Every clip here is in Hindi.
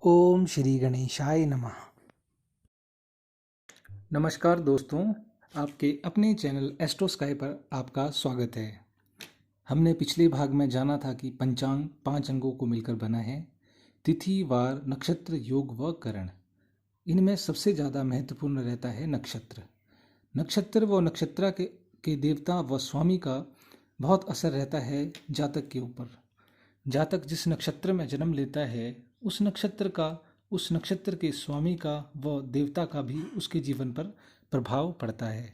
ओम श्री गणेशाय नमः। नमस्कार दोस्तों, आपके अपने चैनल एस्ट्रो स्काई पर आपका स्वागत है। हमने पिछले भाग में जाना था कि पंचांग 5 अंगों को मिलकर बना है। तिथि, वार, नक्षत्र, योग व करण। इनमें सबसे ज़्यादा महत्वपूर्ण रहता है नक्षत्र। नक्षत्र व नक्षत्र के देवता व स्वामी का बहुत असर रहता है जातक के ऊपर। जातक जिस नक्षत्र में जन्म लेता है उस नक्षत्र के स्वामी का व देवता का भी उसके जीवन पर प्रभाव पड़ता है।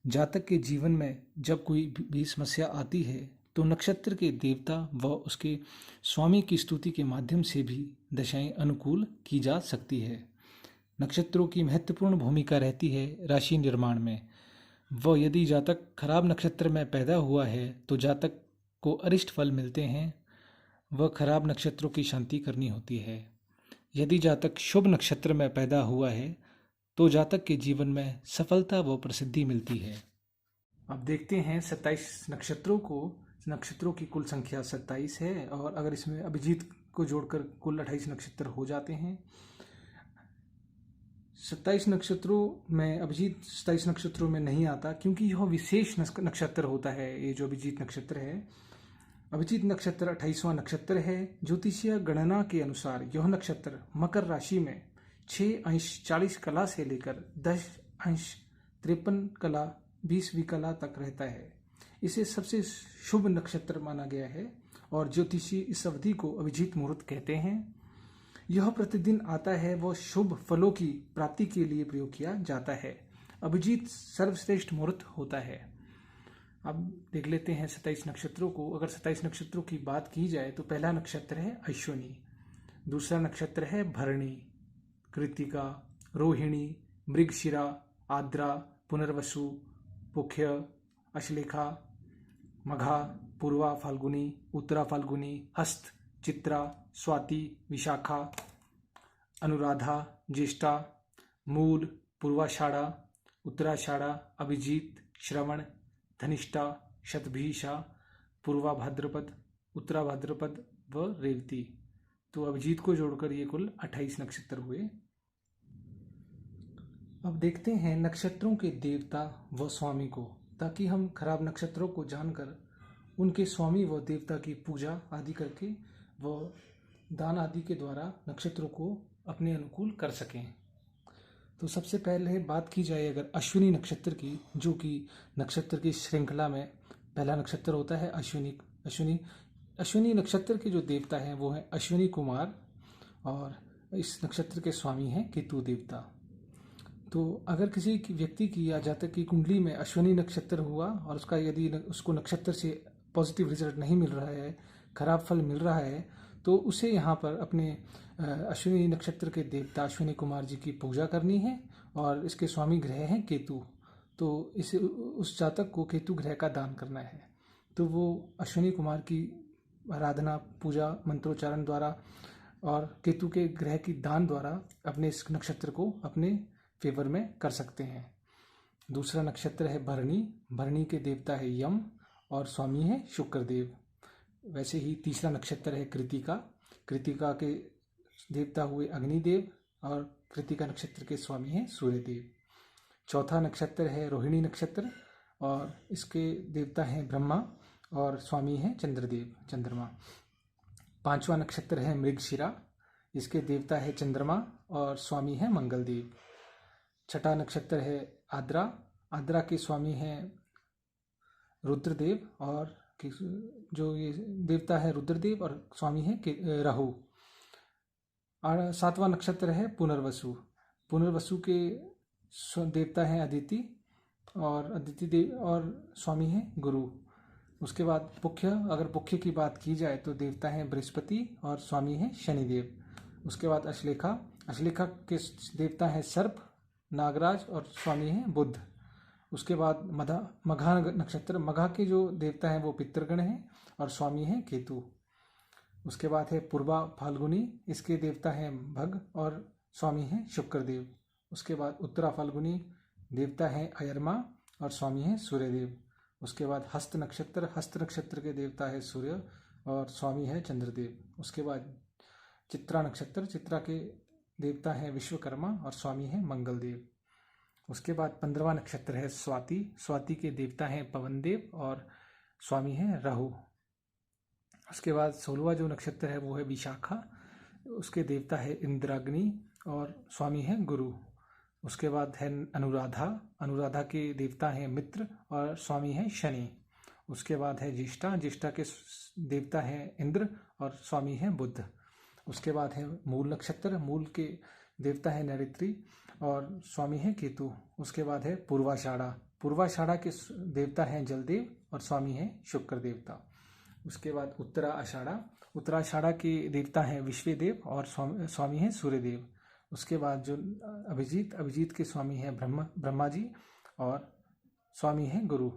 जातक के जीवन में जब कोई भी समस्या आती है तो नक्षत्र के देवता व उसके स्वामी की स्तुति के माध्यम से भी दशाएं अनुकूल की जा सकती है। नक्षत्रों की महत्वपूर्ण भूमिका रहती है राशि निर्माण में। यदि जातक खराब नक्षत्र में पैदा हुआ है तो जातक को अरिष्ट फल मिलते हैं। खराब नक्षत्रों की शांति करनी होती है। यदि जातक शुभ नक्षत्र में पैदा हुआ है तो जातक के जीवन में सफलता व प्रसिद्धि मिलती है। अब देखते हैं 27 नक्षत्रों को। नक्षत्रों की कुल संख्या 27 है और अगर इसमें अभिजीत को जोड़कर कुल 28 नक्षत्र हो जाते हैं। 27 नक्षत्रों में अभिजीत 27 नक्षत्रों में नहीं आता क्योंकि यह विशेष नक्षत्र होता है। ये जो अभिजीत नक्षत्र है, अभिजीत नक्षत्र 28वां नक्षत्र है। ज्योतिषीय गणना के अनुसार यह नक्षत्र मकर राशि में 6 अंश 40 कला से लेकर 10 अंश 53 कला 20वीं कला तक रहता है। इसे सबसे शुभ नक्षत्र माना गया है और ज्योतिषी इस अवधि को अभिजीत मुहूर्त कहते हैं। यह प्रतिदिन आता है व शुभ फलों की प्राप्ति के लिए प्रयोग किया जाता है। अभिजीत सर्वश्रेष्ठ मुहूर्त होता है। अब देख लेते हैं 27 नक्षत्रों को। अगर 27 नक्षत्रों की बात की जाए तो पहला नक्षत्र है अश्विनी, दूसरा नक्षत्र है भरणी, कृत्तिका, रोहिणी, मृगशिरा, आद्रा, पुनर्वसु, पुख्य, अश्लेखा, मघा, पूर्वा फाल्गुनी, उत्तरा फाल्गुनी, हस्त, चित्रा, स्वाति, विशाखा, अनुराधा, ज्येष्ठा, मूल, पूर्वाषाढ़ा, उत्तराषाढ़ा, अभिजीत, श्रवण, धनिष्ठा, शतभिषा, पूर्वा भाद्रपद, उत्तरा भाद्रपद व रेवती। तो अभिजीत को जोड़कर ये कुल 28 नक्षत्र हुए। अब देखते हैं नक्षत्रों के देवता व स्वामी को, ताकि हम खराब नक्षत्रों को जानकर उनके स्वामी व देवता की पूजा आदि करके व दान आदि के द्वारा नक्षत्रों को अपने अनुकूल कर सकें। तो सबसे पहले बात की जाए अगर अश्विनी नक्षत्र की, जो कि नक्षत्र की श्रृंखला में पहला नक्षत्र होता है अश्विनी नक्षत्र के जो देवता हैं वो हैं अश्विनी कुमार और इस नक्षत्र के स्वामी हैं केतु देवता। तो अगर किसी व्यक्ति की या जातक की कुंडली में अश्विनी नक्षत्र हुआ और उसको नक्षत्र से पॉजिटिव रिजल्ट नहीं मिल रहा है, खराब फल मिल रहा है, तो उसे यहाँ पर अपने अश्विनी नक्षत्र के देवता अश्विनी कुमार जी की पूजा करनी है और इसके स्वामी ग्रह हैं केतु। तो उस जातक को केतु ग्रह का दान करना है। तो वो अश्विनी कुमार की आराधना, पूजा, मंत्रोच्चारण द्वारा और केतु के ग्रह की दान द्वारा अपने इस नक्षत्र को अपने फेवर में कर सकते हैं। दूसरा नक्षत्र है भरणी। भरणी के देवता है यम और स्वामी है शुक्रदेव। वैसे ही तीसरा नक्षत्र है कृत्तिका। कृत्तिका के देवता हुए अग्निदेव और कृत्तिका नक्षत्र के स्वामी हैं सूर्यदेव। चौथा नक्षत्र है रोहिणी नक्षत्र और इसके देवता हैं ब्रह्मा और स्वामी हैं चंद्रमा। पांचवा नक्षत्र है मृगशिरा। इसके देवता है चंद्रमा और स्वामी है मंगलदेव। छठा नक्षत्र है आद्रा। आद्रा के स्वामी हैं रुद्रदेव और जो ये देवता है रुद्रदेव और स्वामी है राहु। और सातवां नक्षत्र है पुनर्वसु। पुनर्वसु के देवता हैं अदिति देव और स्वामी है गुरु। उसके बाद पुख्य, अगर पुख्य की बात की जाए तो देवता हैं बृहस्पति और स्वामी है शनिदेव। उसके बाद अश्लेखा। अश्लेखा के देवता हैं सर्प, नागराज और स्वामी हैं बुध। उसके बाद मघा नक्षत्र। मघा के जो देवता हैं वो पितृगण हैं और स्वामी हैं केतु। उसके बाद है पूर्वा फाल्गुनी। इसके देवता हैं भग और स्वामी हैं शुक्रदेव। उसके बाद उत्तरा फाल्गुनी, देवता हैं अयरमा और स्वामी हैं सूर्यदेव। उसके बाद हस्त नक्षत्र। हस्त नक्षत्र के देवता है सूर्य और स्वामी है चंद्रदेव। उसके बाद चित्रा नक्षत्र, चित्रा के देवता हैं विश्वकर्मा और स्वामी हैं मंगल देव। उसके बाद 15वां नक्षत्र है स्वाति, स्वाति के देवता हैं पवन देव और स्वामी हैं राहु। उसके बाद 16वां जो नक्षत्र है वो है विशाखा, उसके देवता है इंद्राग्नि और स्वामी हैं गुरु। उसके बाद है अनुराधा, अनुराधा के देवता हैं मित्र और स्वामी हैं शनि। उसके बाद है ज्येष्ठा, ज्येष्ठा के देवता हैं इंद्र और स्वामी हैं बुध। उसके बाद है मूल नक्षत्र, मूल के देवता है नैऋत्री और स्वामी हैं केतु। उसके बाद है पूर्वाषाढ़ा, पूर्वाषाढ़ा के देवता हैं जलदेव और स्वामी हैं शुक्र देवता। उसके बाद उत्तरा आषाढ़ा, उत्तराषाढ़ा के देवता हैं विश्वदेव और स्वामी हैं सूर्यदेव। उसके बाद जो अभिजीत, अभिजीत के स्वामी हैं ब्रह्मा जी और स्वामी हैं गुरु।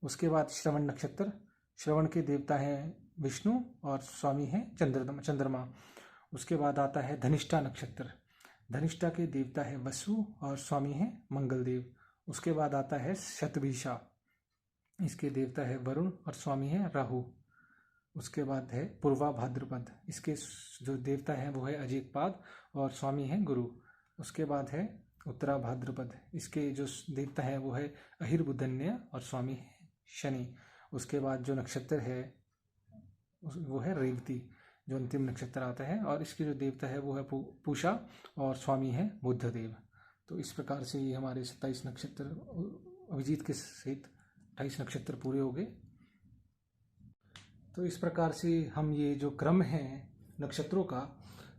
उसके बाद श्रवण नक्षत्र, श्रवण के देवता हैं विष्णु और स्वामी हैं चंद्रमा। उसके बाद आता है धनिष्ठा नक्षत्र, धनिष्ठा के देवता है वसु और स्वामी हैं मंगल देव। उसके बाद आता है शतभिषा, इसके देवता है वरुण और स्वामी हैं राहु। उसके बाद है पूर्वा भाद्रपद, इसके जो देवता हैं वो है अजितपाद और स्वामी हैं गुरु। उसके बाद है उत्तरा भाद्रपद, इसके जो देवता है वो है अहिर्बुधन्य और स्वामी हैं शनि। उसके बाद जो नक्षत्र है वो है रेवती, जो अंतिम नक्षत्र आता है, और इसके जो देवता है वो है पूषा और स्वामी है बुद्धदेव। तो इस प्रकार से ये हमारे 27 नक्षत्र अभिजीत के सहित 28 नक्षत्र पूरे हो गए। तो इस प्रकार से हम ये जो क्रम है नक्षत्रों का,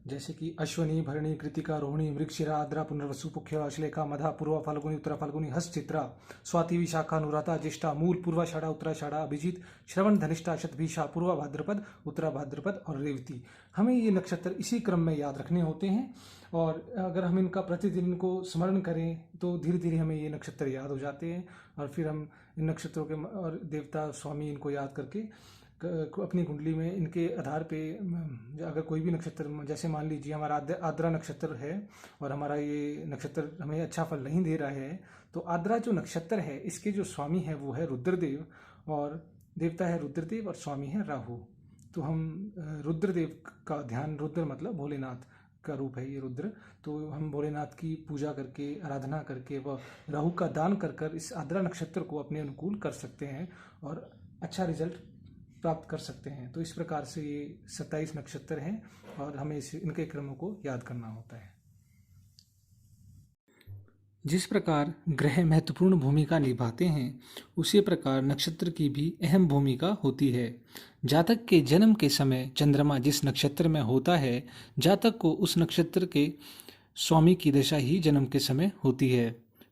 जैसे कि अश्वनी, भरणी, कृतिका, रोहिणी, मृगशिरा, आद्रा, पुनर्वसु, पुख्या, अश्लेखा, मधा, पूर्वा फाल्गुनी, उत्तरा फाल्गुनी, हस्त, चित्रा, स्वाति, विशाखा, अनुराधा, ज्येष्ठा, मूल, पूर्वाषाढ़ा, उत्तराषाढ़ा, अभिजीत, श्रवण, धनिष्ठा, शतभिषा, पूर्वा भाद्रपद, उत्तरा भाद्रपद और रेवती, हमें ये नक्षत्र इसी क्रम में याद रखने होते हैं। और अगर हम इनका प्रतिदिन इनको स्मरण करें तो धीरे धीरे हमें ये नक्षत्र याद हो जाते हैं, और फिर हम इन नक्षत्रों के और देवता स्वामी इनको याद करके अपनी कुंडली में इनके आधार पे अगर कोई भी नक्षत्र, जैसे मान लीजिए हमारा आद्रा नक्षत्र है और हमारा ये नक्षत्र हमें अच्छा फल नहीं दे रहा है, तो आद्रा जो नक्षत्र है इसके जो स्वामी है वो है रुद्रदेव, और देवता है रुद्रदेव और स्वामी है राहु। तो हम रुद्रदेव का ध्यान, रुद्र मतलब भोलेनाथ का रूप है ये रुद्र, तो हम भोलेनाथ की पूजा करके, आराधना करके व राहु का दान कर कर इस आद्रा नक्षत्र को अपने अनुकूल कर सकते हैं और अच्छा रिजल्ट प्राप्त कर सकते हैं। तो इस प्रकार से ये 27 नक्षत्र हैं और हमें इनके क्रमों को याद करना होता है। जिस प्रकार ग्रह महत्वपूर्ण भूमिका निभाते हैं, उसी प्रकार नक्षत्र की भी अहम भूमिका होती है। जातक के जन्म के समय चंद्रमा जिस नक्षत्र में होता है, जातक को उस नक्षत्र के स्वामी की दशा ही जन्म के समय होती है।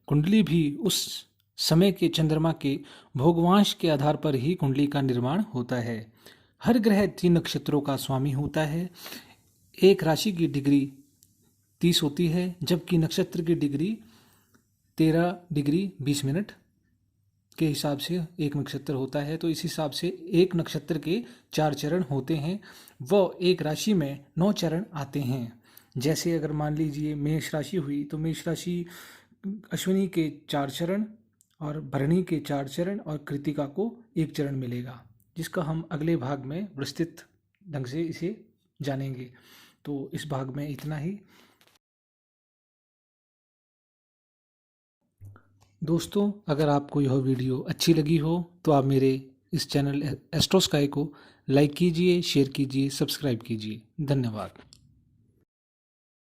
कुंडली भी उस समय के चंद्रमा के भोगवांश के आधार पर ही कुंडली का निर्माण होता है। हर ग्रह 3 नक्षत्रों का स्वामी होता है। एक राशि की डिग्री 30 होती है, जबकि नक्षत्र की डिग्री 13 डिग्री 20 मिनट के हिसाब से एक नक्षत्र होता है। तो इस हिसाब से एक नक्षत्र के 4 चरण होते हैं, वो एक राशि में 9 चरण आते हैं। जैसे अगर मान लीजिए मेष राशि हुई, तो मेष राशि अश्विनी के 4 चरण और भरणी के 4 चरण और कृतिका को 1 चरण मिलेगा, जिसका हम अगले भाग में विस्तृत ढंग से इसे जानेंगे। तो इस भाग में इतना ही। दोस्तों, अगर आपको यह वीडियो अच्छी लगी हो तो आप मेरे इस चैनल एस्ट्रो स्काई को लाइक कीजिए, शेयर कीजिए, सब्सक्राइब कीजिए। धन्यवाद।